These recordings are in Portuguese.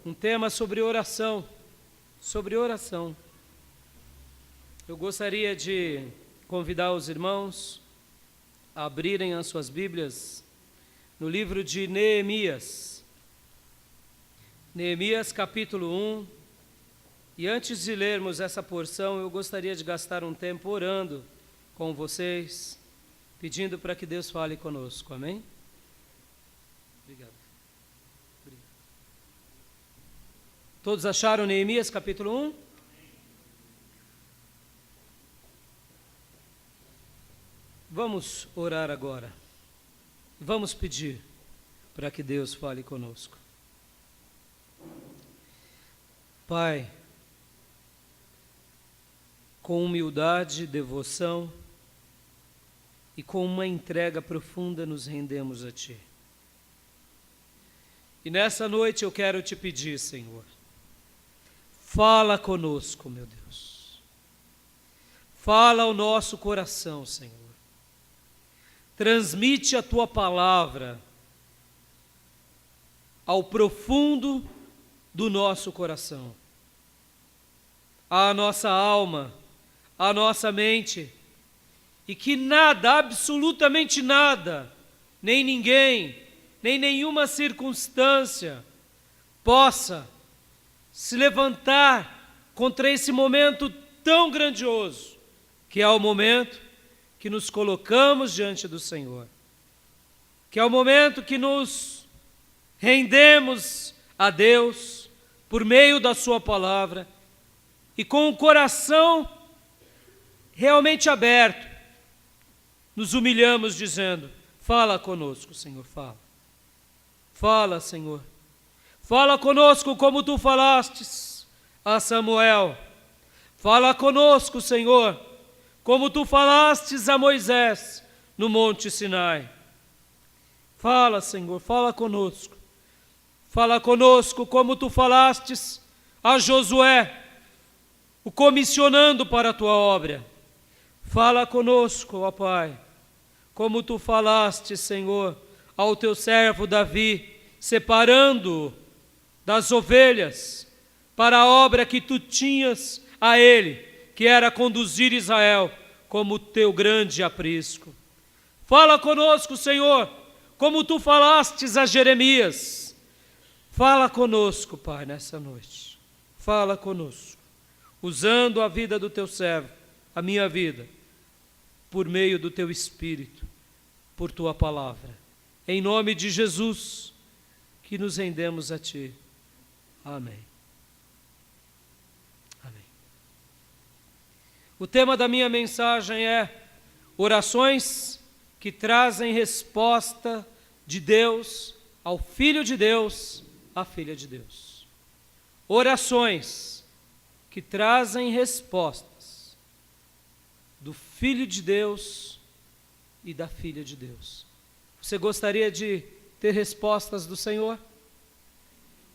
um tema sobre oração. Eu gostaria de convidar os irmãos a abrirem as suas Bíblias no livro de Neemias. Neemias capítulo 1. E antes de lermos essa porção, eu gostaria de gastar um tempo orando com vocês, pedindo para que Deus fale conosco. Amém? Obrigado. Todos acharam Neemias capítulo 1? Vamos orar agora. Vamos pedir para que Deus fale conosco. Pai, com humildade, devoção e com uma entrega profunda nos rendemos a Ti. E nessa noite eu quero te pedir, Senhor, fala conosco, meu Deus. Fala ao nosso coração, Senhor. Transmite a Tua palavra ao profundo do nosso coração, à nossa alma, à nossa mente, e que nada, absolutamente nada, nem ninguém, nem nenhuma circunstância possa se levantar contra esse momento tão grandioso, que é o momento que nos colocamos diante do Senhor, que é o momento que nos rendemos a Deus por meio da Sua palavra e com o coração realmente aberto, nos humilhamos dizendo: fala conosco, Senhor, fala. Fala, Senhor. Fala conosco como Tu falastes a Samuel. Fala conosco, Senhor, como Tu falastes a Moisés no Monte Sinai. Fala, Senhor, fala conosco. Fala conosco como Tu falastes a Josué, o comissionando para a Tua obra. Fala conosco, ó Pai, como Tu falaste, Senhor, ao Teu servo Davi, separando-o das ovelhas para a obra que Tu tinhas a ele, que era conduzir Israel como Teu grande aprisco. Fala conosco, Senhor, como Tu falastes a Jeremias. Fala conosco, Pai, nessa noite. Fala conosco, usando a vida do Teu servo, a minha vida, por meio do Teu Espírito, por Tua palavra. Em nome de Jesus, que nos rendemos a Ti. Amém. Amém. O tema da minha mensagem é orações que trazem resposta de Deus ao Filho de Deus, à Filha de Deus. Orações que trazem respostas do Filho de Deus e da Filha de Deus. Você gostaria de ter respostas do Senhor?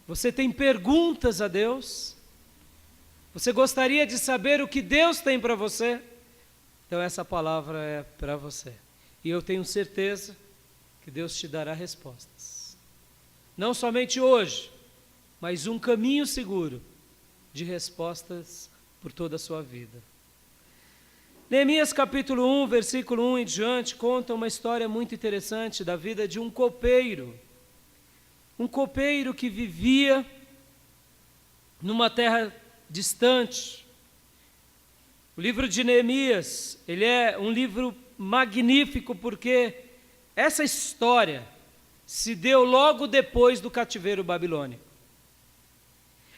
Você tem perguntas a Deus? Você gostaria de saber o que Deus tem para você? Então essa palavra é para você. E eu tenho certeza que Deus te dará respostas. Não somente hoje, mas um caminho seguro de respostas por toda a sua vida. Neemias capítulo 1, versículo 1 em diante, conta uma história muito interessante da vida de um copeiro. Um copeiro que vivia numa terra distante. O livro de Neemias, ele é um livro magnífico porque essa história se deu logo depois do cativeiro babilônico.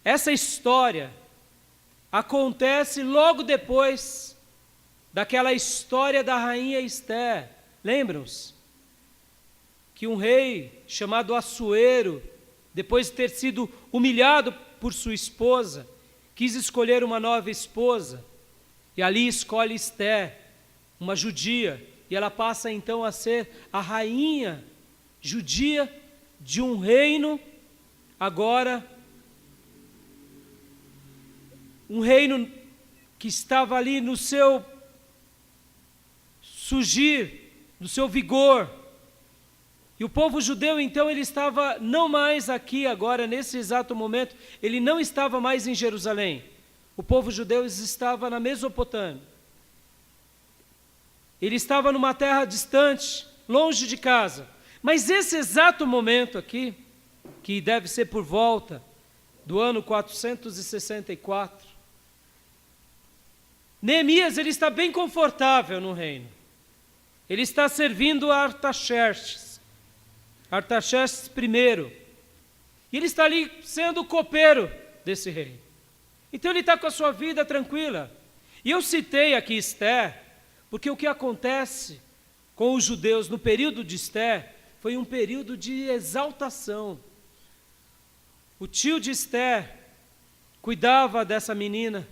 Essa história acontece logo depois daquela história da rainha Esther. Lembram-se? Que um rei chamado Assuero, depois de ter sido humilhado por sua esposa, quis escolher uma nova esposa, e ali escolhe Esther, uma judia, e ela passa então a ser a rainha judia de um reino, agora, um reino que estava ali no seu surgir, no seu vigor, E o povo judeu, então, ele estava não mais aqui agora, nesse exato momento, ele não estava mais em Jerusalém. O povo judeu estava na Mesopotâmia. Ele estava numa terra distante, longe de casa. Mas esse exato momento aqui, que deve ser por volta do ano 464, Neemias, ele está bem confortável no reino. Ele está servindo a Artaxerxes I. E ele está ali sendo o copeiro desse rei. Então ele está com a sua vida tranquila. E eu citei aqui Esther, porque o que acontece com os judeus no período de Esther foi um período de exaltação. O tio de Esther cuidava dessa menina,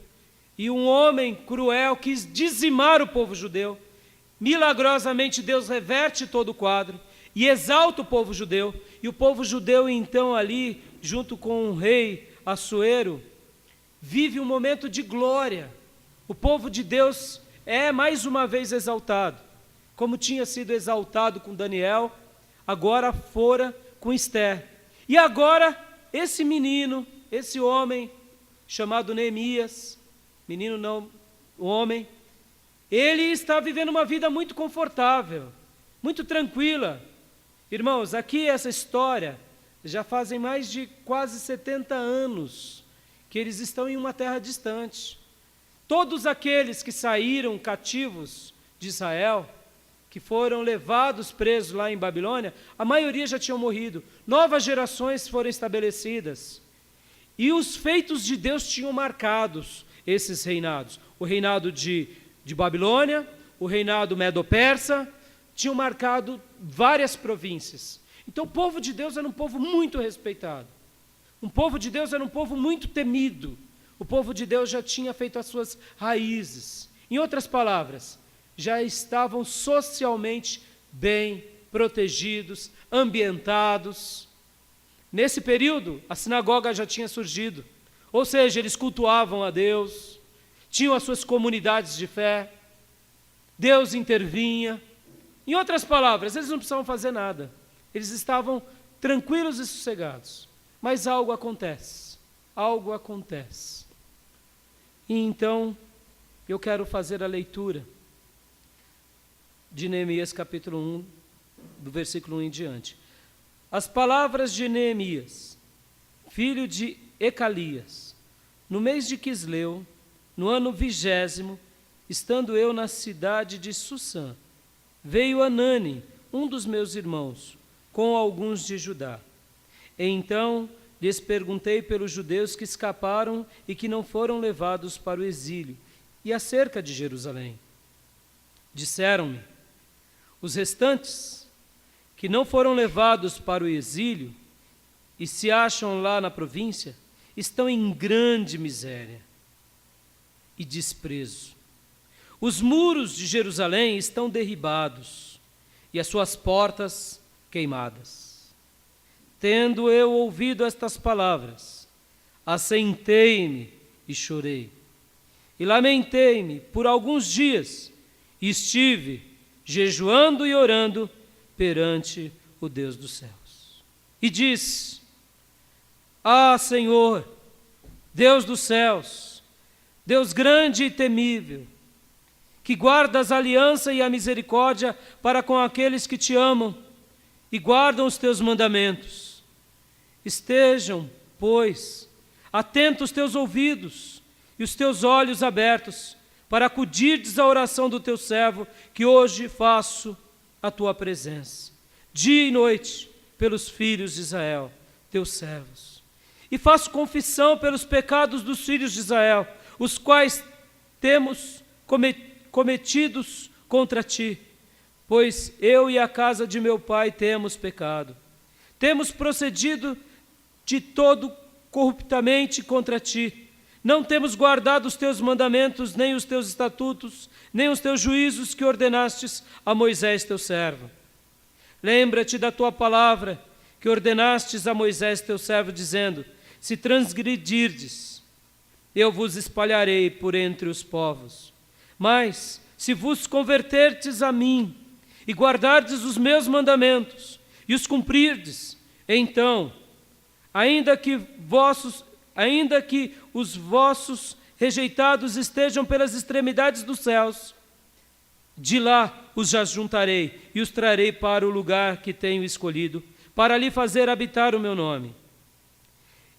e um homem cruel quis dizimar o povo judeu. Milagrosamente Deus reverte todo o quadro e exalta o povo judeu. E o povo judeu então ali, junto com o rei Assuero, vive um momento de glória. O povo de Deus é mais uma vez exaltado. Como tinha sido exaltado com Daniel, agora fora com Esther. E agora esse menino, esse homem chamado Neemias, menino não, homem, ele está vivendo uma vida muito confortável, muito tranquila. Irmãos, aqui essa história, já fazem mais de quase 70 anos que eles estão em uma terra distante. Todos aqueles que saíram cativos de Israel, que foram levados presos lá em Babilônia, a maioria já tinham morrido. Novas gerações foram estabelecidas. E os feitos de Deus tinham marcados esses reinados. O reinado de Babilônia, o reinado medo-persa, tinham marcado várias províncias. Então o povo de Deus era um povo muito respeitado. O povo de Deus era um povo muito temido. O povo de Deus já tinha feito as suas raízes. Em outras palavras, já estavam socialmente bem protegidos, ambientados. Nesse período, a sinagoga já tinha surgido. Ou seja, eles cultuavam a Deus, tinham as suas comunidades de fé, Deus intervinha. Em outras palavras, eles não precisavam fazer nada. Eles estavam tranquilos e sossegados. Mas algo acontece. Algo acontece. E então, eu quero fazer a leitura de Neemias capítulo 1, do versículo 1 em diante. As palavras de Neemias, filho de Ecalias, no mês de Quisleu, no ano 20º, estando eu na cidade de Sussã, veio Anani, um dos meus irmãos, com alguns de Judá. E então lhes perguntei pelos judeus que escaparam e que não foram levados para o exílio, e acerca de Jerusalém. Disseram-me: os restantes, que não foram levados para o exílio e se acham lá na província, estão em grande miséria e desprezo. Os muros de Jerusalém estão derribados e as suas portas queimadas. Tendo eu ouvido estas palavras, assentei-me e chorei. E lamentei-me por alguns dias, e estive jejuando e orando perante o Deus dos céus. E disse: ah, Senhor, Deus dos céus, Deus grande e temível, que guardas a aliança e a misericórdia para com aqueles que te amam e guardam os teus mandamentos. Estejam, pois, atentos os teus ouvidos e os teus olhos abertos, para acudirdes à oração do teu servo, que hoje faço a tua presença, dia e noite, pelos filhos de Israel, teus servos. E faço confissão pelos pecados dos filhos de Israel, os quais temos cometidos contra ti, pois eu e a casa de meu pai temos pecado. Temos procedido de todo corruptamente contra ti. Não temos guardado os teus mandamentos, nem os teus estatutos, nem os teus juízos que ordenastes a Moisés teu servo. Lembra-te da tua palavra que ordenastes a Moisés teu servo, dizendo: se transgredirdes, eu vos espalharei por entre os povos. Mas, se vos converterdes a mim e guardardes os meus mandamentos, e os cumprirdes, então, ainda que os vossos rejeitados estejam pelas extremidades dos céus, de lá os ajuntarei e os trarei para o lugar que tenho escolhido, para ali fazer habitar o meu nome.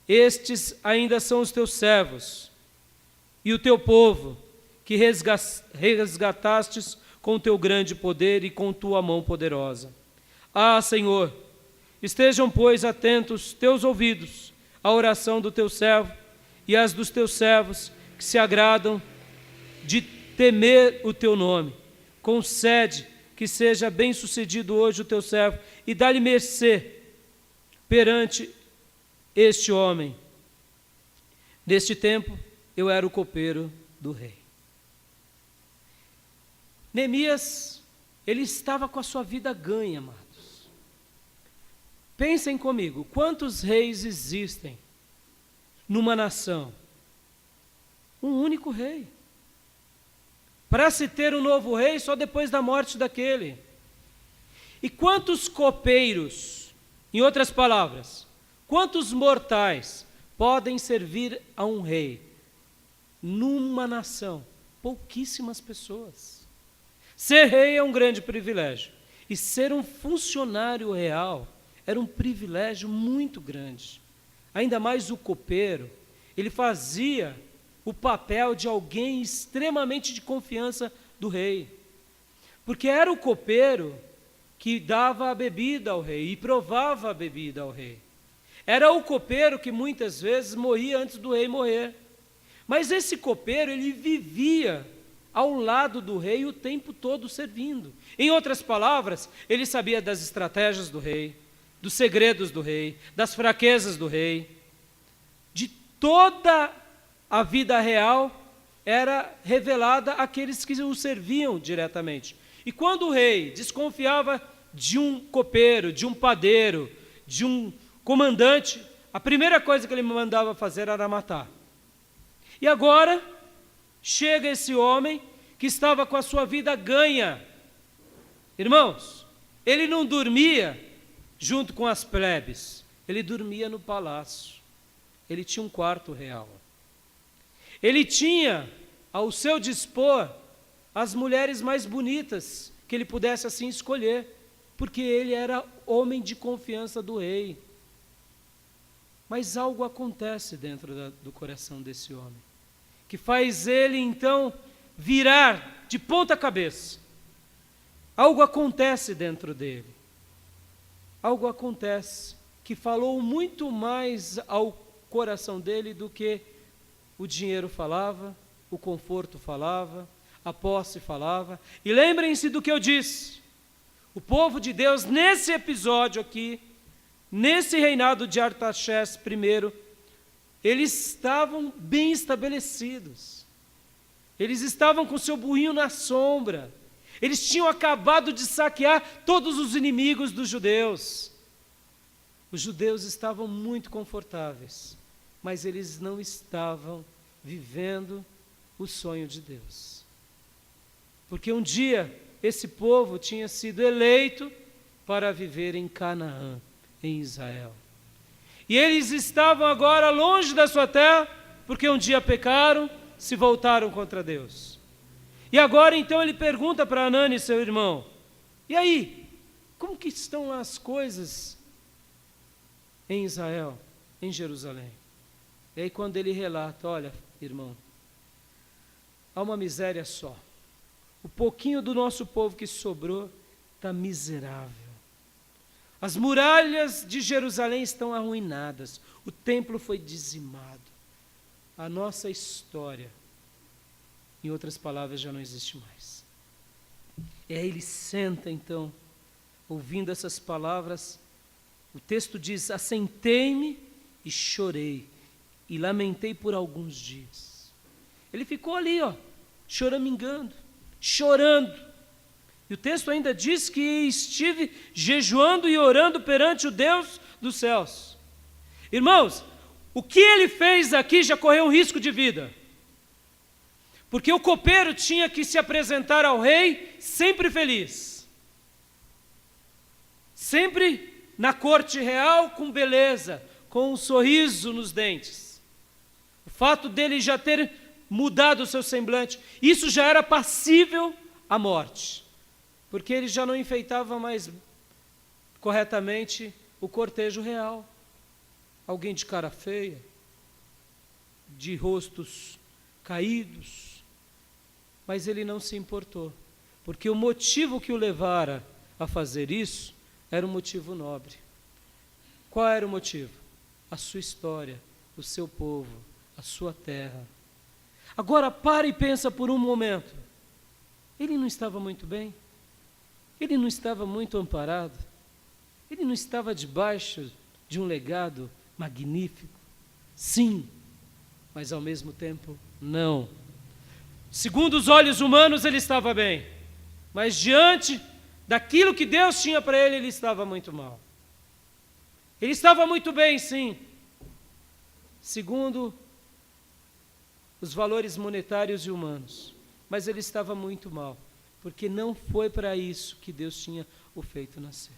Estes ainda são os teus servos e o teu povo, que resgatastes com o teu grande poder e com tua mão poderosa. Ah, Senhor, estejam, pois, atentos teus ouvidos à oração do teu servo e às dos teus servos que se agradam de temer o teu nome. Concede que seja bem-sucedido hoje o teu servo e dá-lhe mercê perante este homem. Neste tempo, eu era o copeiro do rei. Neemias, ele estava com a sua vida ganha, amados. Pensem comigo, quantos reis existem numa nação? Um único rei. Para se ter um novo rei, só depois da morte daquele. E quantos copeiros, em outras palavras, quantos mortais podem servir a um rei? Numa nação, pouquíssimas pessoas. Ser rei é um grande privilégio. E ser um funcionário real era um privilégio muito grande. Ainda mais o copeiro, ele fazia o papel de alguém extremamente de confiança do rei. Porque era o copeiro que dava a bebida ao rei e provava a bebida ao rei. Era o copeiro que muitas vezes morria antes do rei morrer. Mas esse copeiro, ele vivia ao lado do rei o tempo todo servindo. Em outras palavras, ele sabia das estratégias do rei, dos segredos do rei, das fraquezas do rei, de toda a vida real era revelada àqueles que o serviam diretamente. E quando o rei desconfiava de um copeiro, de um padeiro, de um comandante, a primeira coisa que ele mandava fazer era matar. E agora chega esse homem que estava com a sua vida ganha. Irmãos, ele não dormia junto com as plebes, ele dormia no palácio. Ele tinha um quarto real. Ele tinha ao seu dispor as mulheres mais bonitas que ele pudesse assim escolher, porque ele era homem de confiança do rei. Mas algo acontece dentro do coração desse homem, que faz ele então virar de ponta cabeça. Algo acontece dentro dele. Algo acontece que falou muito mais ao coração dele do que o dinheiro falava, o conforto falava, a posse falava. E lembrem-se do que eu disse. O povo de Deus, nesse episódio aqui, nesse reinado de Artaxerxes I, eles estavam bem estabelecidos. Eles estavam com seu burrinho na sombra. Eles tinham acabado de saquear todos os inimigos dos judeus. Os judeus estavam muito confortáveis, mas eles não estavam vivendo o sonho de Deus. Porque um dia esse povo tinha sido eleito para viver em Canaã, em Israel. E eles estavam agora longe da sua terra, porque um dia pecaram, se voltaram contra Deus. E agora então ele pergunta para Anani, seu irmão, e aí, como que estão lá as coisas em Israel, em Jerusalém? E aí quando ele relata, olha, irmão, há uma miséria só. O pouquinho do nosso povo que sobrou está miserável. As muralhas de Jerusalém estão arruinadas. O templo foi dizimado. A nossa história, em outras palavras, já não existe mais. E aí ele senta então, ouvindo essas palavras. O texto diz, assentei-me e chorei, e lamentei por alguns dias. Ele ficou ali, choramingando, chorando. E o texto ainda diz que estive jejuando e orando perante o Deus dos céus. Irmãos, o que ele fez aqui já correu um risco de vida. Porque o copeiro tinha que se apresentar ao rei sempre feliz. Sempre na corte real com beleza, com um sorriso nos dentes. O fato dele já ter mudado o seu semblante, isso já era passível à morte, porque ele já não enfeitava mais corretamente o cortejo real. Alguém de cara feia, de rostos caídos, mas ele não se importou, porque o motivo que o levara a fazer isso era um motivo nobre. Qual era o motivo? A sua história, o seu povo, a sua terra. Agora para e pensa por um momento. Ele não estava muito bem? Ele não estava muito amparado? Ele não estava debaixo de um legado magnífico? Sim, mas ao mesmo tempo não. Segundo os olhos humanos ele estava bem, mas diante daquilo que Deus tinha para ele, ele estava muito mal. Ele estava muito bem, sim, segundo os valores monetários e humanos, mas ele estava muito mal, porque não foi para isso que Deus tinha o feito nascer.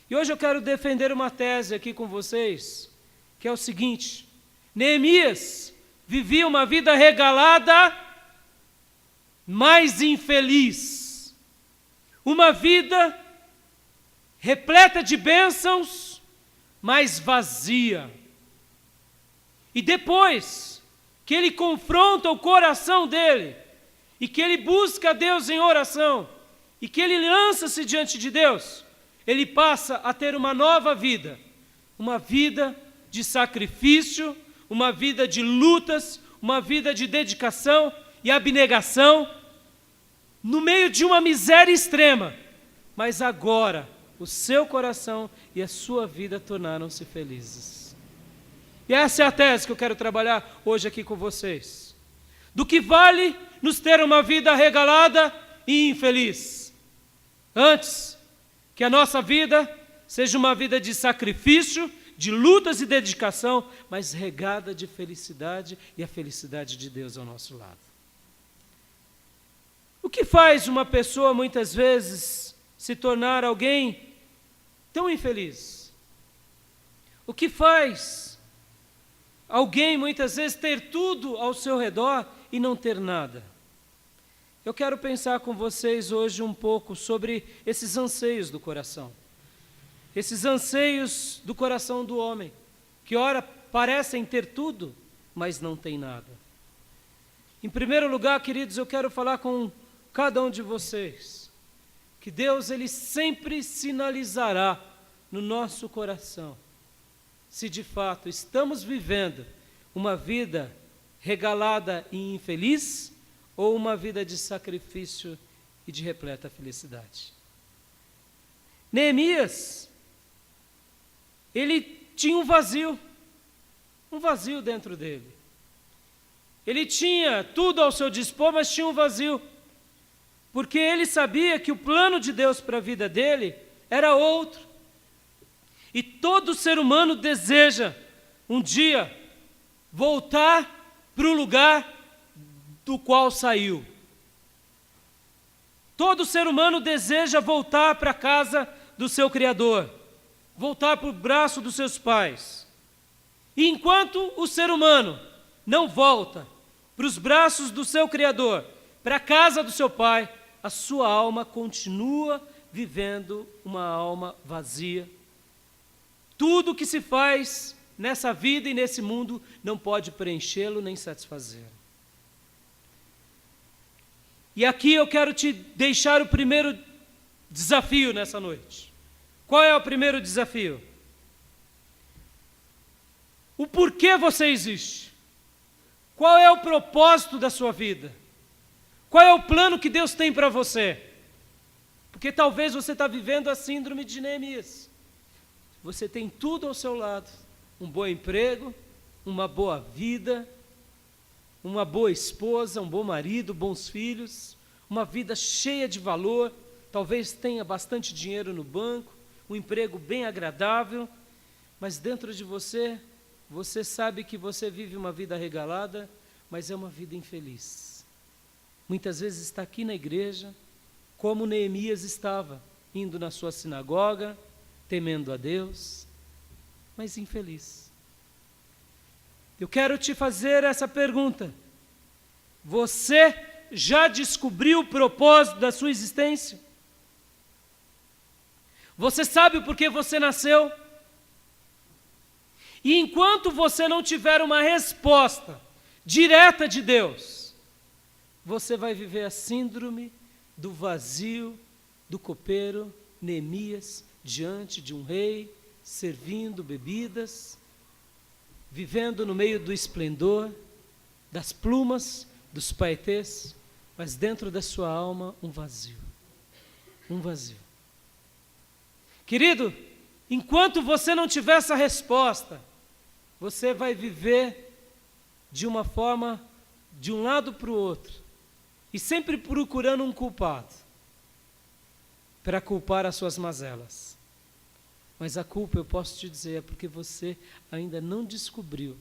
E hoje eu quero defender uma tese aqui com vocês, que é o seguinte: Neemias vivia uma vida regalada, mas infeliz. Uma vida repleta de bênçãos, mas vazia. E depois que ele confronta o coração dele, e que ele busca a Deus em oração, e que ele lança-se diante de Deus, ele passa a ter uma nova vida, uma vida de sacrifício, uma vida de lutas, uma vida de dedicação e abnegação, no meio de uma miséria extrema, mas agora o seu coração e a sua vida tornaram-se felizes. E essa é a tese que eu quero trabalhar hoje aqui com vocês. Do que vale nos ter uma vida regalada e infeliz? Antes que a nossa vida seja uma vida de sacrifício, de lutas e dedicação, mas regada de felicidade e a felicidade de Deus ao nosso lado. O que faz uma pessoa muitas vezes se tornar alguém tão infeliz? O que faz alguém muitas vezes ter tudo ao seu redor e não ter nada? Eu quero pensar com vocês hoje um pouco sobre esses anseios do coração. Esses anseios do coração do homem, que ora parecem ter tudo, mas não tem nada. Em primeiro lugar, queridos, eu quero falar com cada um de vocês, que Deus ele sempre sinalizará no nosso coração, se de fato estamos vivendo uma vida regalada e infeliz, ou uma vida de sacrifício e de repleta felicidade. Neemias, ele tinha um vazio dentro dele. Ele tinha tudo ao seu dispor, mas tinha um vazio, porque ele sabia que o plano de Deus para a vida dele era outro. E todo ser humano deseja um dia voltar para o lugar do qual saiu. Todo ser humano deseja voltar para a casa do seu Criador, voltar para o braço dos seus pais. E enquanto o ser humano não volta para os braços do seu Criador, para a casa do seu Pai, a sua alma continua vivendo uma alma vazia. Tudo que se faz nessa vida e nesse mundo não pode preenchê-lo nem satisfazê-lo. E aqui eu quero te deixar o primeiro desafio nessa noite. Qual é o primeiro desafio? O porquê você existe? Qual é o propósito da sua vida? Qual é o plano que Deus tem para você? Porque talvez você está vivendo a síndrome de Neemias. Você tem tudo ao seu lado, um bom emprego, uma boa vida, uma boa esposa, um bom marido, bons filhos, uma vida cheia de valor, talvez tenha bastante dinheiro no banco, um emprego bem agradável, mas dentro de você, você sabe que você vive uma vida regalada, mas é uma vida infeliz. Muitas vezes está aqui na igreja, como Neemias estava, indo na sua sinagoga, temendo a Deus, mas infeliz. Eu quero te fazer essa pergunta. Você já descobriu o propósito da sua existência? Você sabe o porquê você nasceu? E enquanto você não tiver uma resposta direta de Deus, você vai viver a síndrome do vazio do copeiro Neemias diante de um rei, servindo bebidas, vivendo no meio do esplendor, das plumas, dos paetês, mas dentro da sua alma um vazio. Um vazio. Querido, enquanto você não tiver essa resposta, você vai viver de uma forma, de um lado para o outro, e sempre procurando um culpado, para culpar as suas mazelas. Mas a culpa, eu posso te dizer, é porque você ainda não descobriu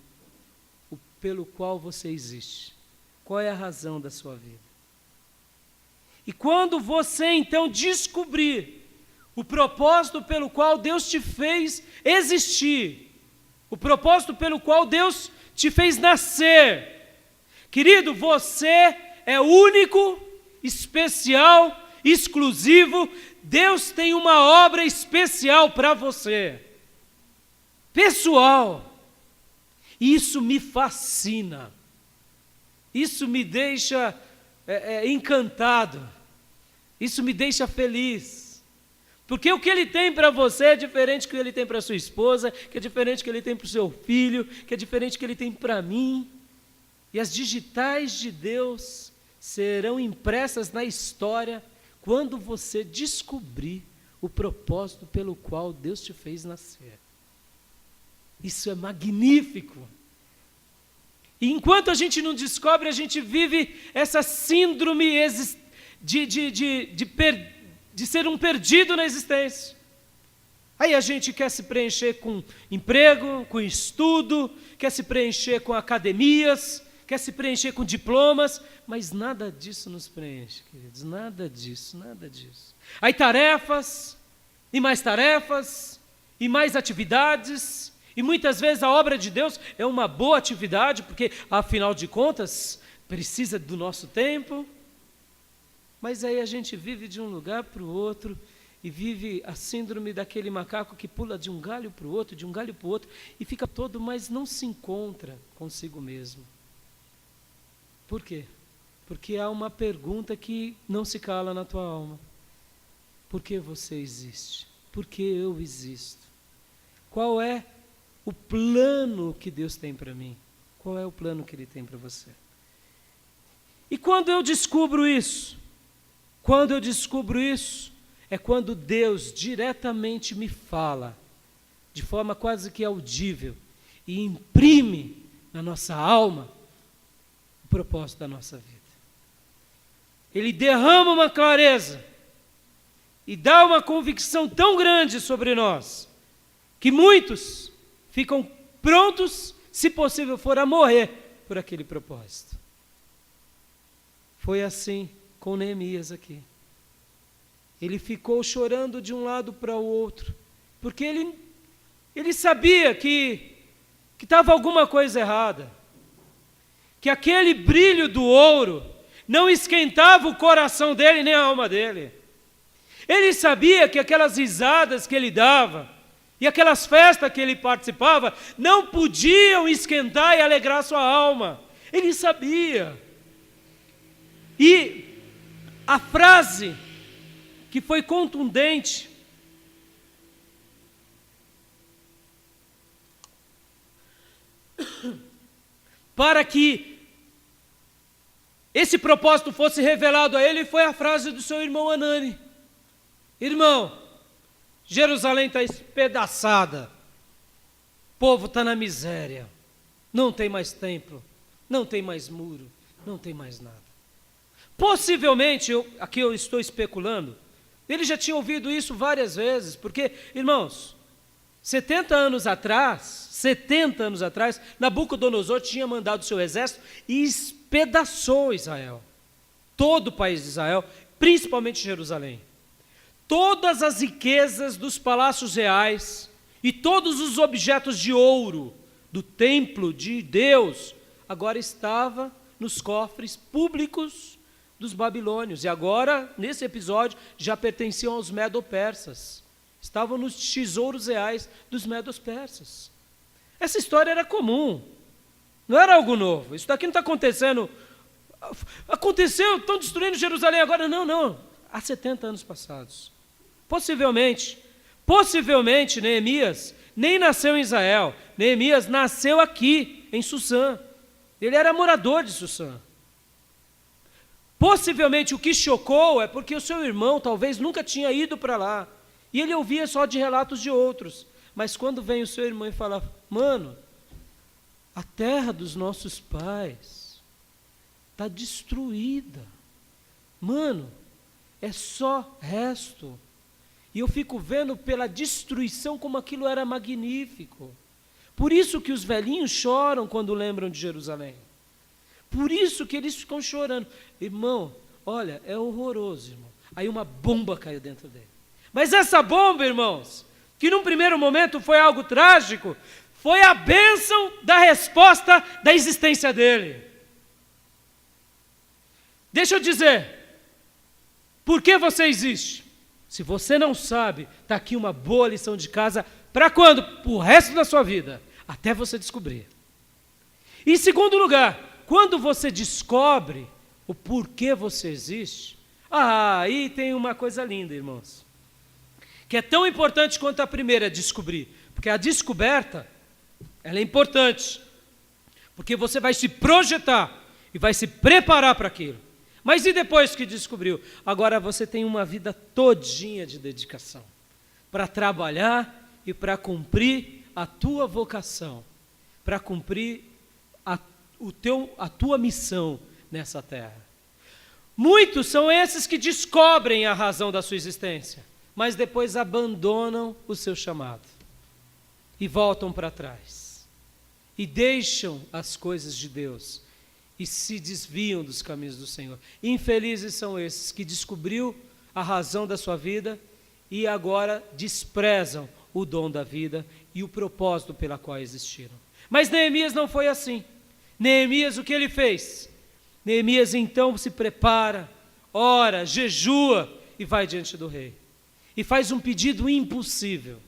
o pelo qual você existe. Qual é a razão da sua vida? E quando você então descobrir o propósito pelo qual Deus te fez existir, o propósito pelo qual Deus te fez nascer, querido, você é único, especial, exclusivo. Deus tem uma obra especial para você, pessoal. Isso me fascina, isso me deixa encantado, isso me deixa feliz. Porque o que Ele tem para você é diferente do que Ele tem para sua esposa, que é diferente do que Ele tem para o seu filho, que é diferente do que Ele tem para mim. E as digitais de Deus serão impressas na história quando você descobrir o propósito pelo qual Deus te fez nascer. Isso é magnífico. E enquanto a gente não descobre, a gente vive essa síndrome de ser um perdido na existência. Aí a gente quer se preencher com emprego, com estudo, quer se preencher com academias, quer se preencher com diplomas, mas nada disso nos preenche, queridos, nada disso, nada disso. Aí tarefas, e mais atividades, e muitas vezes a obra de Deus é uma boa atividade, porque afinal de contas, precisa do nosso tempo. Mas aí a gente vive de um lugar para o outro e vive a síndrome daquele macaco que pula de um galho para o outro, de um galho para o outro, e fica todo, mas não se encontra consigo mesmo. Por quê? Porque há uma pergunta que não se cala na tua alma. Por que você existe? Por que eu existo? Qual é o plano que Deus tem para mim? Qual é o plano que Ele tem para você? E quando eu descubro isso, é quando Deus diretamente me fala, de forma quase que audível, e imprime na nossa alma o propósito da nossa vida. Ele derrama uma clareza e dá uma convicção tão grande sobre nós, que muitos ficam prontos, se possível for, a morrer por aquele propósito. Foi assim com Neemias aqui. Ele ficou chorando de um lado para o outro, porque ele sabia que estava alguma coisa errada, que aquele brilho do ouro não esquentava o coração dele nem a alma dele. Ele sabia que aquelas risadas que ele dava e aquelas festas que ele participava não podiam esquentar e alegrar sua alma. Ele sabia. E a frase que foi contundente, para que esse propósito fosse revelado a ele, foi a frase do seu irmão Hanani: irmão, Jerusalém está espedaçada, o povo está na miséria, não tem mais templo, não tem mais muro, não tem mais nada. Possivelmente, aqui eu estou especulando, ele já tinha ouvido isso várias vezes, porque, irmãos, 70 anos atrás, Nabucodonosor tinha mandado seu exército e espedaçou Israel, todo o país de Israel, principalmente Jerusalém. todas as riquezas dos palácios reais e todos os objetos de ouro do templo de Deus agora estava nos cofres públicos dos babilônios. E agora, nesse episódio, já pertenciam aos medo-persas. Estavam nos tesouros reais dos medo-persas. Essa história era comum. Não era algo novo. Isso daqui não está acontecendo. Aconteceu, estão destruindo Jerusalém agora. Não. Há 70 anos passados. Possivelmente, Neemias nem nasceu em Israel. Neemias nasceu aqui, em Susã. Ele era morador de Susã. Possivelmente o que chocou é porque o seu irmão talvez nunca tinha ido para lá. E ele ouvia só de relatos de outros. Mas quando vem o seu irmão e fala: mano, a terra dos nossos pais está destruída. Mano, é só resto. E eu fico vendo pela destruição como aquilo era magnífico. Por isso que os velhinhos choram quando lembram de Jerusalém. Por isso que eles ficam chorando. Irmão, olha, é horroroso, irmão. Aí uma bomba caiu dentro dele. Mas essa bomba, irmãos, que num primeiro momento foi algo trágico, foi a bênção da resposta da existência dele. Deixa eu dizer, por que você existe? Se você não sabe, está aqui uma boa lição de casa. Para quando? Para o resto da sua vida, até você descobrir. Em segundo lugar, quando você descobre o porquê você existe, aí tem uma coisa linda, irmãos, que é tão importante quanto a primeira, descobrir. Porque a descoberta, ela é importante, porque você vai se projetar e vai se preparar para aquilo. Mas e depois que descobriu? Agora você tem uma vida todinha de dedicação para trabalhar e para cumprir a tua vocação, para cumprir a tua missão nessa terra. Muitos são esses que descobrem a razão da sua existência, mas depois abandonam o seu chamado e voltam para trás e deixam as coisas de Deus e se desviam dos caminhos do Senhor. Infelizes são esses que descobriu a razão da sua vida e agora desprezam o dom da vida e o propósito pela qual existiram. Mas Neemias não foi assim. Neemias, o que ele fez? Neemias então se prepara, ora, jejua e vai diante do rei. E faz um pedido impossível.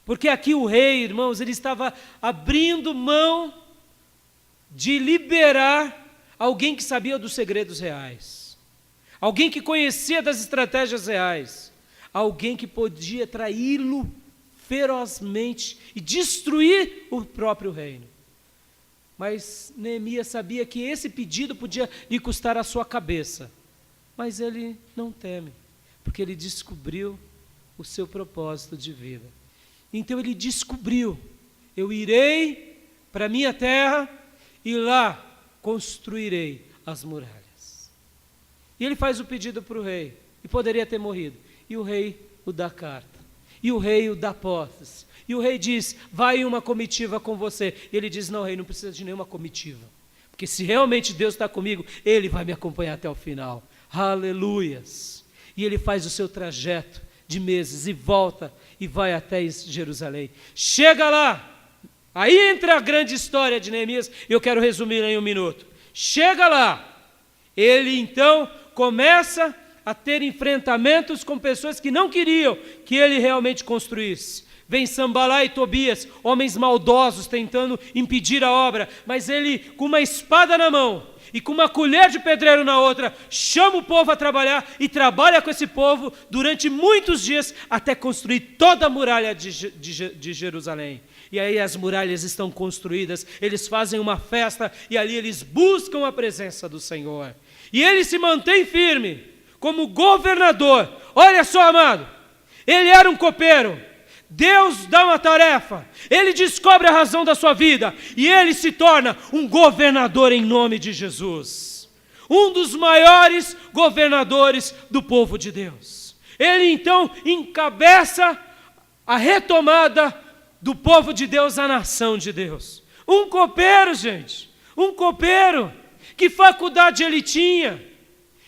Porque aqui o rei, irmãos, ele estava abrindo mão de liberar alguém que sabia dos segredos reais, alguém que conhecia das estratégias reais, alguém que podia traí-lo ferozmente e destruir o próprio reino. Mas Neemias sabia que esse pedido podia lhe custar a sua cabeça, mas ele não teme, porque ele descobriu o seu propósito de vida. Então ele descobriu: eu irei para a minha terra e lá construirei as muralhas. E ele faz o pedido para o rei, e poderia ter morrido. E o rei o dá carta, e o rei o dá posses. E o rei diz: vai uma comitiva com você. E ele diz: não, rei, não precisa de nenhuma comitiva, porque se realmente Deus está comigo, Ele vai me acompanhar até o final. Aleluias! E ele faz o seu trajeto de meses e volta e vai até Jerusalém. Chega lá. Aí entra a grande história de Neemias, eu quero resumir em um minuto. Chega lá, ele então começa a ter enfrentamentos com pessoas que não queriam que ele realmente construísse. Vem Sambalá e Tobias, homens maldosos tentando impedir a obra, mas ele, com uma espada na mão e com uma colher de pedreiro na outra, chama o povo a trabalhar e trabalha com esse povo durante muitos dias até construir toda a muralha de Jerusalém. E aí as muralhas estão construídas, eles fazem uma festa e ali eles buscam a presença do Senhor. E ele se mantém firme como governador. Olha só, amado, ele era um copeiro. Deus dá uma tarefa, ele descobre a razão da sua vida e ele se torna um governador em nome de Jesus. Um dos maiores governadores do povo de Deus. Ele então encabeça a retomada do povo de Deus à nação de Deus. Um copeiro, gente, um copeiro. Que faculdade ele tinha?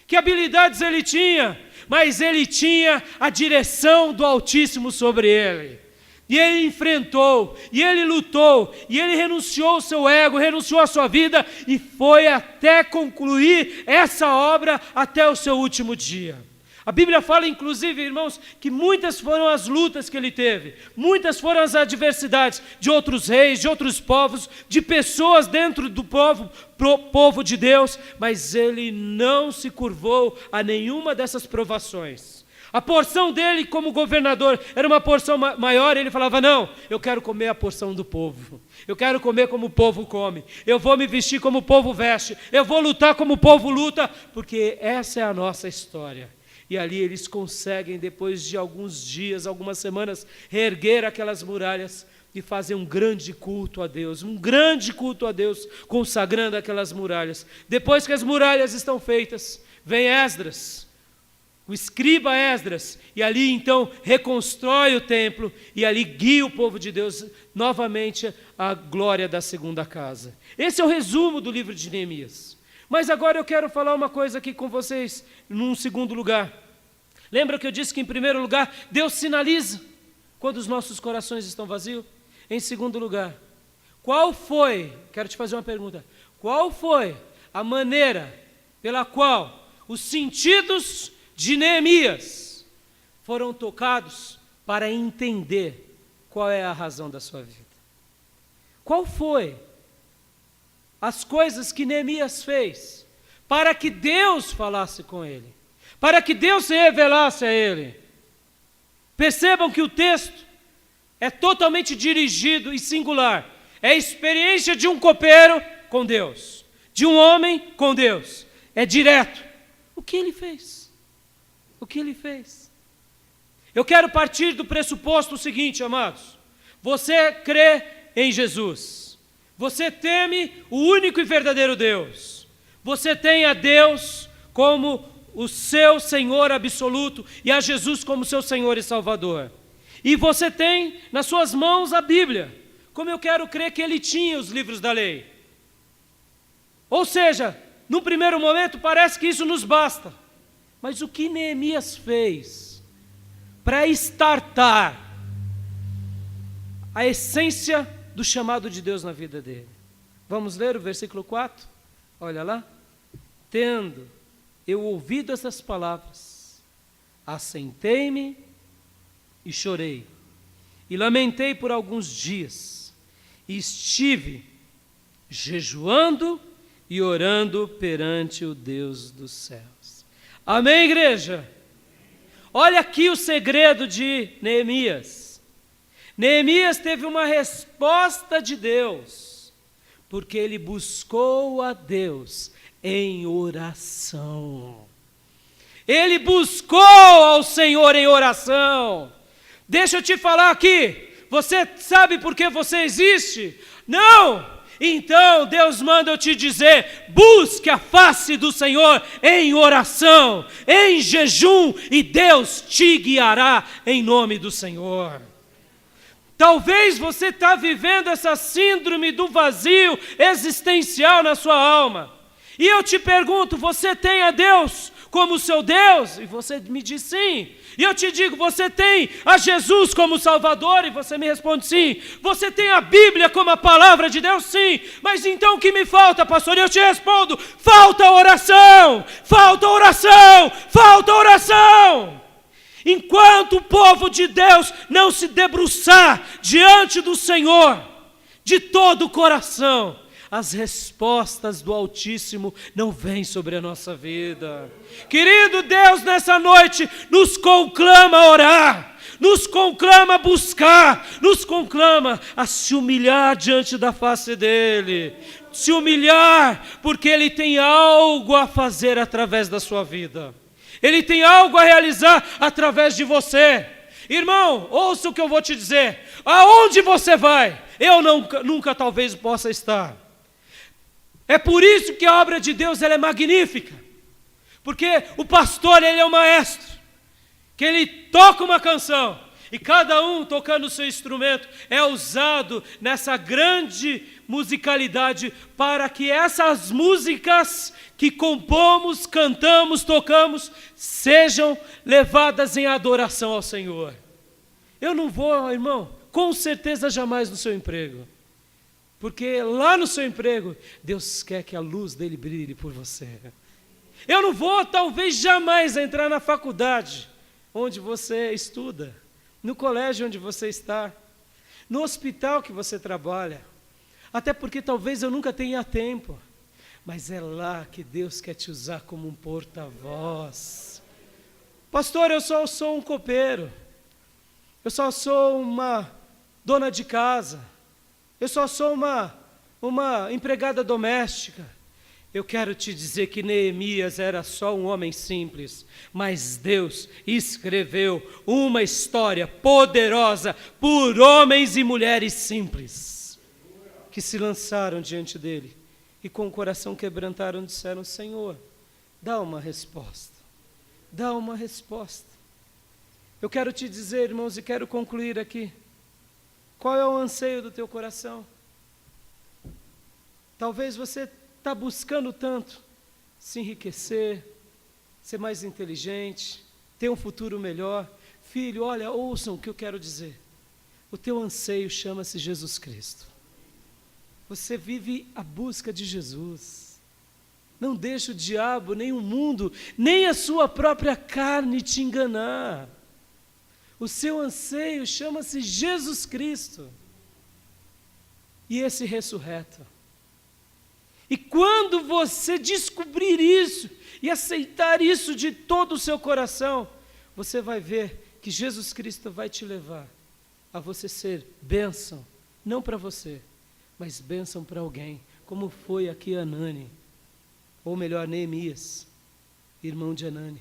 Que habilidades ele tinha? mas ele tinha a direção do Altíssimo sobre ele. E ele enfrentou, e ele lutou, e ele renunciou ao seu ego, renunciou à sua vida, e foi até concluir essa obra até o seu último dia. A Bíblia fala, inclusive, irmãos, que muitas foram as lutas que ele teve, muitas foram as adversidades de outros reis, de outros povos, de pessoas dentro do povo de Deus, mas ele não se curvou a nenhuma dessas provações. A porção dele como governador era uma porção maior, ele falava, não, eu quero comer a porção do povo, eu quero comer como o povo come, eu vou me vestir como o povo veste, eu vou lutar como o povo luta, porque essa é a nossa história. E ali eles conseguem, depois de alguns dias, algumas semanas, reerguer aquelas muralhas e fazer um grande culto a Deus, consagrando aquelas muralhas. Depois que as muralhas estão feitas, vem Esdras, o escriba Esdras, e ali então reconstrói o templo, e ali guia o povo de Deus novamente à glória da segunda casa. Esse é o resumo do livro de Neemias. Mas agora eu quero falar uma coisa aqui com vocês, num segundo lugar. Lembra que eu disse que em primeiro lugar, Deus sinaliza quando os nossos corações estão vazios? Em segundo lugar, quero te fazer uma pergunta, qual foi a maneira pela qual os sentidos de Neemias foram tocados para entender qual é a razão da sua vida? Qual foi as coisas que Neemias fez para que Deus falasse com ele, para que Deus se revelasse a ele? Percebam que o texto é totalmente dirigido e singular. É a experiência de um copeiro com Deus, de um homem com Deus. É direto. O que ele fez? O que ele fez? Eu quero partir do pressuposto seguinte, amados. Você crê em Jesus. Você teme o único e verdadeiro Deus. Você tem a Deus como o seu Senhor absoluto e a Jesus como seu Senhor e Salvador. E você tem nas suas mãos a Bíblia, como eu quero crer que ele tinha os livros da lei. Ou seja, no primeiro momento parece que isso nos basta. Mas o que Neemias fez para estartar a essência do chamado de Deus na vida dele? Vamos ler o versículo 4? Olha lá. Tendo eu ouvido essas palavras, assentei-me e chorei, e lamentei por alguns dias, e estive jejuando e orando perante o Deus dos céus. Amém, igreja? Olha aqui o segredo de Neemias. Neemias teve uma resposta de Deus, porque ele buscou a Deus em oração. Ele buscou ao Senhor em oração. Deixa eu te falar aqui, você sabe por que você existe? Não! Então Deus manda eu te dizer, busque a face do Senhor em oração, em jejum, e Deus te guiará em nome do Senhor. Talvez você está vivendo essa síndrome do vazio existencial na sua alma. E eu te pergunto, você tem a Deus como seu Deus? E você me diz sim. E eu te digo, você tem a Jesus como Salvador? E você me responde sim. Você tem a Bíblia como a palavra de Deus? Sim. Mas então o que me falta, pastor? E eu te respondo, falta oração, falta oração, falta oração. Enquanto o povo de Deus não se debruçar diante do Senhor de todo o coração, as respostas do Altíssimo não vêm sobre a nossa vida. Querido Deus, nessa noite nos conclama a orar, nos conclama a buscar, nos conclama a se humilhar diante da face dEle. Se humilhar, porque Ele tem algo a fazer através da sua vida. Ele tem algo a realizar através de você. Irmão, ouça o que eu vou te dizer. Aonde você vai, eu nunca talvez possa estar. É por isso que a obra de Deus ela é magnífica. Porque o pastor ele é o maestro. Que ele toca uma canção. e cada um tocando o seu instrumento é usado nessa grande musicalidade para que essas músicas que compomos, cantamos, tocamos, sejam levadas em adoração ao Senhor. Eu não vou, irmão, com certeza jamais no seu emprego, porque lá no seu emprego, Deus quer que a luz dele brilhe por você. Eu não vou, talvez, jamais entrar na faculdade onde você estuda, no colégio onde você está, no hospital que você trabalha, até porque talvez eu nunca tenha tempo, mas é lá que Deus quer te usar como um porta-voz. Pastor, eu só sou um copeiro, eu só sou uma dona de casa, eu só sou uma empregada doméstica. Eu quero te dizer que Neemias era só um homem simples, mas Deus escreveu uma história poderosa por homens e mulheres simples, que se lançaram diante dele e com o coração quebrantaram disseram: Senhor, dá uma resposta, dá uma resposta. Eu quero te dizer, irmãos, e quero concluir aqui, qual é o anseio do teu coração? Talvez você está buscando tanto se enriquecer, ser mais inteligente, ter um futuro melhor. Filho, olha, ouçam o que eu quero dizer. O teu anseio chama-se Jesus Cristo. Você vive a busca de Jesus. Não deixe o diabo, nem o mundo, nem a sua própria carne te enganar. O seu anseio chama-se Jesus Cristo. E esse ressurreto. E quando você descobrir isso e aceitar isso de todo o seu coração, você vai ver que Jesus Cristo vai te levar a você ser bênção, não para você, mas bênção para alguém, como foi aqui Anani, ou melhor, Neemias, irmão de Anani.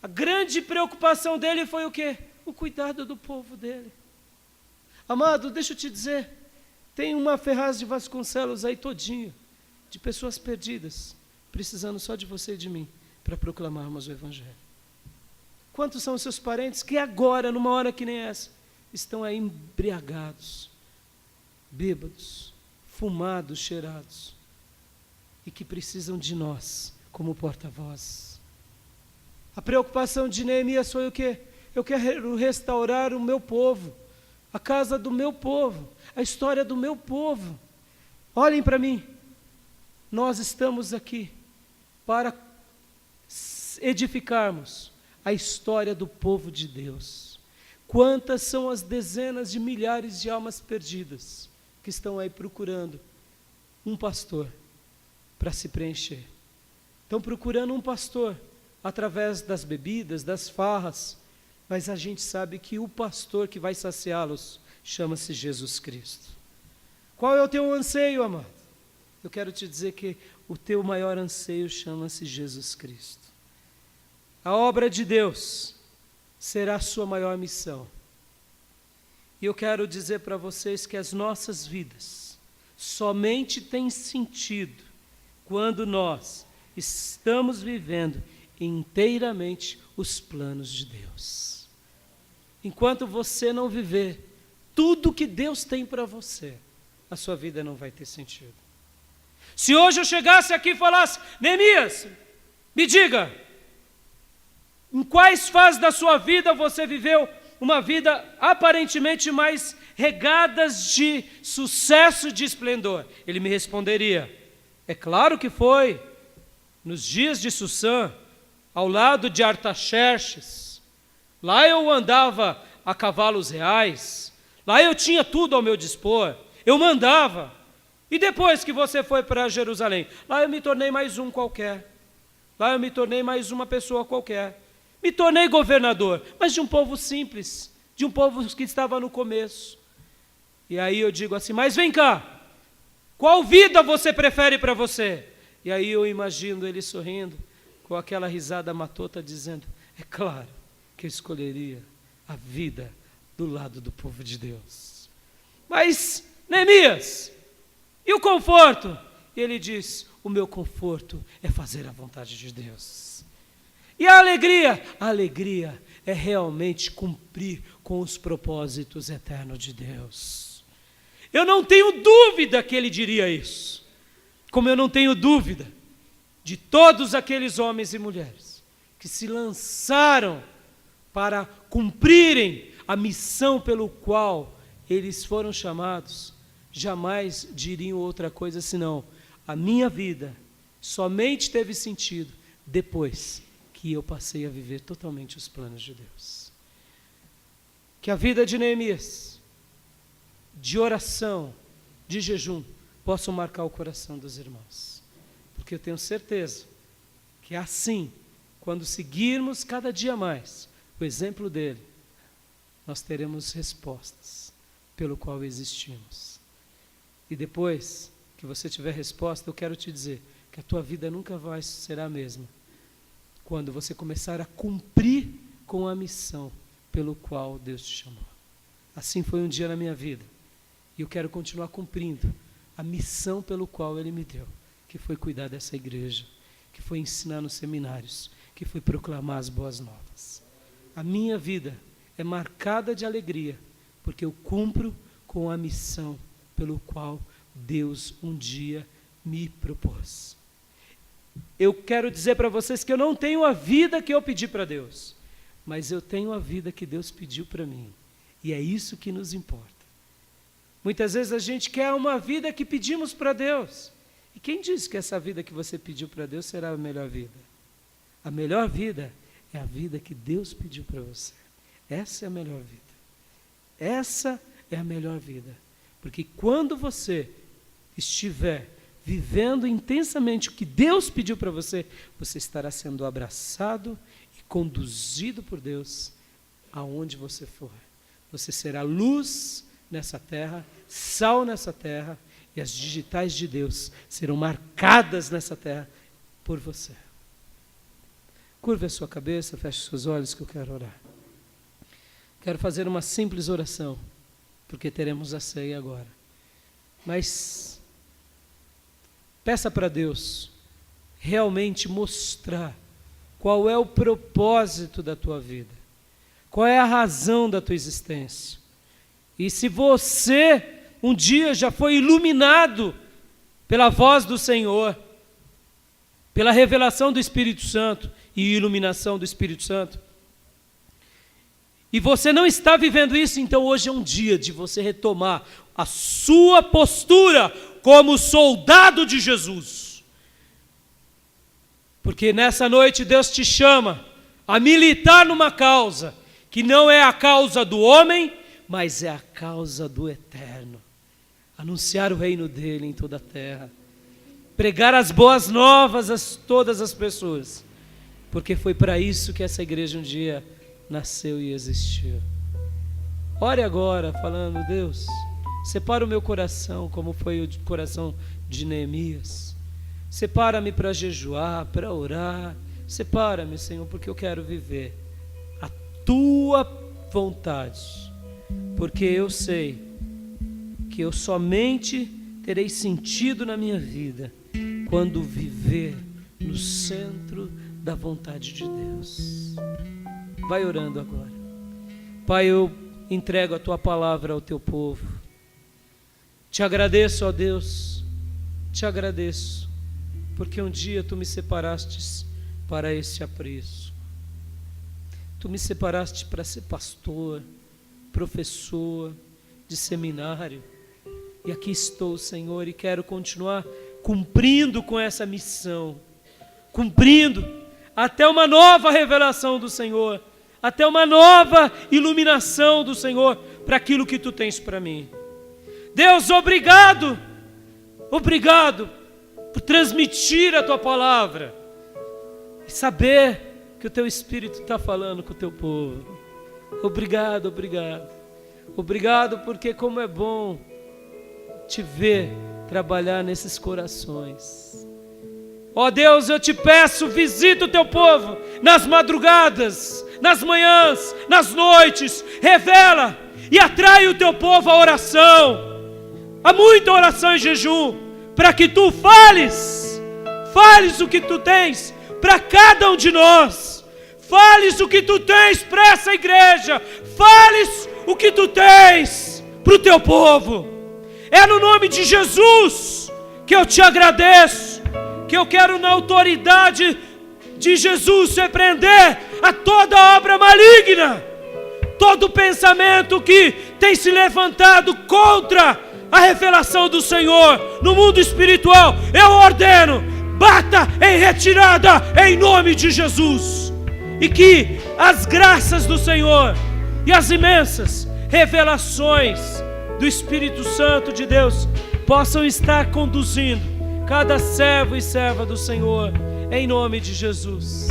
A grande preocupação dele foi o quê? O cuidado do povo dele. Amado, deixa eu te dizer, tem uma Ferraz de Vasconcelos aí todinho, de pessoas perdidas, precisando só de você e de mim, para proclamarmos o Evangelho. Quantos são os seus parentes que agora, numa hora que nem essa, estão aí embriagados, bêbados, fumados, cheirados, e que precisam de nós, como porta-voz. A preocupação de Neemias foi o quê? Eu quero restaurar o meu povo, a casa do meu povo, a história do meu povo. Olhem para mim, nós estamos aqui para edificarmos a história do povo de Deus. Quantas são as dezenas de milhares de almas perdidas que estão aí procurando um pastor para se preencher. Estão procurando um pastor através das bebidas, das farras, mas a gente sabe que o pastor que vai saciá-los chama-se Jesus Cristo. Qual é o teu anseio, amado? Eu quero te dizer que o teu maior anseio chama-se Jesus Cristo. A obra de Deus será a sua maior missão. E eu quero dizer para vocês que as nossas vidas somente têm sentido quando nós estamos vivendo inteiramente os planos de Deus. Enquanto você não viver tudo que Deus tem para você, a sua vida não vai ter sentido. Se hoje eu chegasse aqui e falasse: Neemias, me diga, em quais fases da sua vida você viveu uma vida aparentemente mais regadas de sucesso e de esplendor? Ele me responderia: é claro que foi nos dias de Sussã, ao lado de Artaxerxes. Lá eu andava a cavalos reais, lá eu tinha tudo ao meu dispor, eu mandava. E depois que você foi para Jerusalém, lá eu me tornei mais um qualquer, lá eu me tornei mais uma pessoa qualquer. Me tornei governador, mas de um povo simples, de um povo que estava no começo. E aí eu digo assim: mas vem cá, qual vida você prefere para você? E aí eu imagino ele sorrindo, com aquela risada matota, dizendo: é claro que eu escolheria a vida do lado do povo de Deus. Mas, Neemias, e o conforto? E ele diz: o meu conforto é fazer a vontade de Deus. E a alegria? A alegria é realmente cumprir com os propósitos eternos de Deus. Eu não tenho dúvida que ele diria isso, como eu não tenho dúvida de todos aqueles homens e mulheres que se lançaram para cumprirem a missão pelo qual eles foram chamados, jamais diriam outra coisa senão: a minha vida somente teve sentido depois que eu passei a viver totalmente os planos de Deus. Que a vida de Neemias, de oração, de jejum, possam marcar o coração dos irmãos. Porque eu tenho certeza que assim, quando seguirmos cada dia mais o exemplo dele, nós teremos respostas pelo qual existimos. E depois que você tiver resposta, eu quero te dizer que a tua vida nunca será a mesma quando você começar a cumprir com a missão pelo qual Deus te chamou. Assim foi um dia na minha vida, e eu quero continuar cumprindo a missão pelo qual Ele me deu, que foi cuidar dessa igreja, que foi ensinar nos seminários, que foi proclamar as boas novas. A minha vida é marcada de alegria, porque eu cumpro com a missão pelo qual Deus um dia me propôs. Eu quero dizer para vocês que eu não tenho a vida que eu pedi para Deus, mas eu tenho a vida que Deus pediu para mim, e é isso que nos importa. Muitas vezes a gente quer uma vida que pedimos para Deus, e quem disse que essa vida que você pediu para Deus será a melhor vida? A melhor vida é a vida que Deus pediu para você. Essa é a melhor vida. Essa é a melhor vida, porque quando você estiver vivendo intensamente o que Deus pediu para você, você estará sendo abraçado e conduzido por Deus aonde você for. Você será luz nessa terra, sal nessa terra, e as digitais de Deus serão marcadas nessa terra por você. Curve a sua cabeça, feche seus olhos que eu quero orar. Quero fazer uma simples oração, porque teremos a ceia agora. Mas peça para Deus realmente mostrar qual é o propósito da tua vida, qual é a razão da tua existência. E se você um dia já foi iluminado pela voz do Senhor, pela revelação do Espírito Santo e iluminação do Espírito Santo, e você não está vivendo isso, então hoje é um dia de você retomar a sua postura como soldado de Jesus. Porque nessa noite Deus te chama a militar numa causa que não é a causa do homem, mas é a causa do eterno. Anunciar o reino dele em toda a terra. Pregar as boas novas a todas as pessoas. Porque foi para isso que essa igreja um dia nasceu e existiu. Ore agora falando: Deus, separa o meu coração como foi o coração de Neemias. Separa-me para jejuar, para orar. Separa-me, Senhor, porque eu quero viver a tua vontade. Porque eu sei que eu somente terei sentido na minha vida quando viver no centro da vontade de Deus. Vai orando agora. Pai, eu entrego a tua palavra ao teu povo. Te agradeço, ó Deus, te agradeço, porque um dia tu me separaste para esse apreço. Tu me separaste para ser pastor, professor de seminário, e aqui estou, Senhor, e quero continuar cumprindo com essa missão, cumprindo até uma nova revelação do Senhor, até uma nova iluminação do Senhor para aquilo que tu tens para mim. Deus, obrigado por transmitir a tua palavra e saber que o teu Espírito está falando com o teu povo. Obrigado porque como é bom te ver trabalhar nesses corações. Ó Deus, eu te peço, visita o teu povo nas madrugadas, nas manhãs, nas noites, revela e atrai o teu povo à oração. Há muita oração e jejum, para que tu fales o que tu tens para cada um de nós. Fales o que tu tens para essa igreja. Fales o que tu tens para o teu povo. É no nome de Jesus que eu te agradeço, que eu quero na autoridade de Jesus repreender a toda obra maligna, todo pensamento que tem se levantado contra a revelação do Senhor no mundo espiritual. Eu ordeno, bata em retirada em nome de Jesus. E que as graças do Senhor e as imensas revelações do Espírito Santo de Deus possam estar conduzindo cada servo e serva do Senhor, em nome de Jesus.